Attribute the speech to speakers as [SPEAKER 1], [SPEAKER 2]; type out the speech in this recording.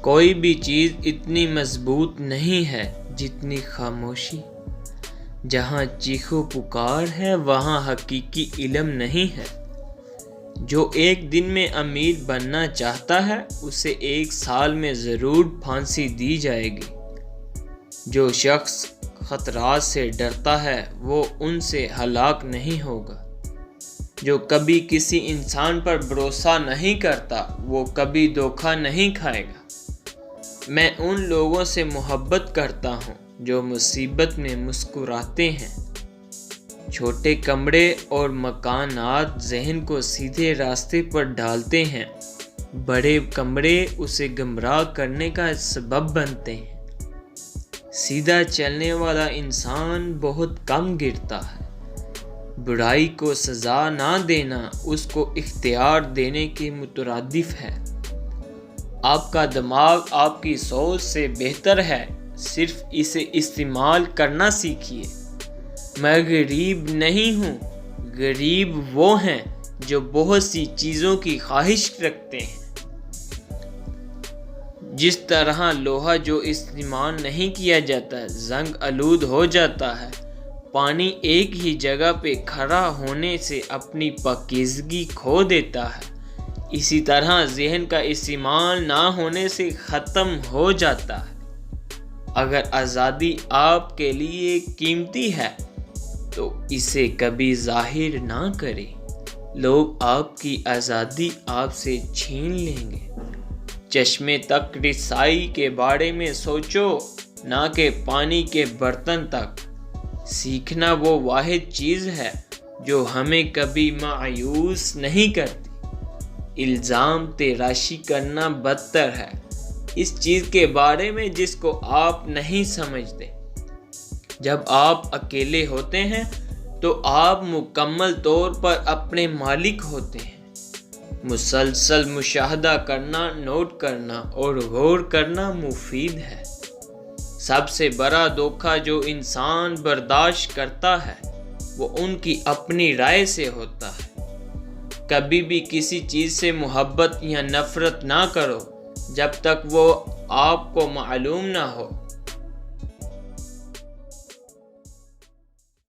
[SPEAKER 1] کوئی بھی چیز اتنی مضبوط نہیں ہے جتنی خاموشی۔ جہاں چیخو پکار ہے وہاں حقیقی علم نہیں ہے۔ جو ایک دن میں امیر بننا چاہتا ہے اسے 1 سال میں ضرور پھانسی دی جائے گی۔ جو شخص خطرات سے ڈرتا ہے وہ ان سے ہلاک نہیں ہوگا۔ جو کبھی کسی انسان پر بھروسہ نہیں کرتا وہ کبھی دھوکہ نہیں کھائے گا۔ میں ان لوگوں سے محبت کرتا ہوں جو مصیبت میں مسکراتے ہیں۔ چھوٹے کمرے اور مکانات ذہن کو سیدھے راستے پر ڈالتے ہیں، بڑے کمرے اسے گمراہ کرنے کا سبب بنتے ہیں۔ سیدھا چلنے والا انسان بہت کم گرتا ہے۔ برائی کو سزا نہ دینا اس کو اختیار دینے کے مترادف ہے۔ آپ کا دماغ آپ کی سوچ سے بہتر ہے، صرف اسے استعمال کرنا سیکھیے۔ میں غریب نہیں ہوں، غریب وہ ہیں جو بہت سی چیزوں کی خواہش رکھتے ہیں۔ جس طرح لوہا جو استعمال نہیں کیا جاتا زنگ آلود ہو جاتا ہے، پانی ایک ہی جگہ پہ کھڑا ہونے سے اپنی پاکیزگی کھو دیتا ہے، اسی طرح ذہن کا استعمال نہ ہونے سے ختم ہو جاتا ہے۔ اگر آزادی آپ کے لیے قیمتی ہے تو اسے کبھی ظاہر نہ کریں، لوگ آپ کی آزادی آپ سے چھین لیں گے۔ چشمے تک رسائی کے بارے میں سوچو، نہ کہ پانی کے برتن تک۔ سیکھنا وہ واحد چیز ہے جو ہمیں کبھی مایوس نہیں کرتی۔ الزام تراشی کرنا بدتر ہے اس چیز کے بارے میں جس کو آپ نہیں سمجھتے۔ جب آپ اکیلے ہوتے ہیں تو آپ مکمل طور پر اپنے مالک ہوتے ہیں۔ مسلسل مشاہدہ کرنا، نوٹ کرنا اور غور کرنا مفید ہے۔ سب سے بڑا دھوکہ جو انسان برداشت کرتا ہے وہ ان کی اپنی رائے سے ہوتا ہے۔ کبھی بھی کسی چیز سے محبت یا نفرت نہ کرو جب تک وہ آپ کو معلوم نہ ہو۔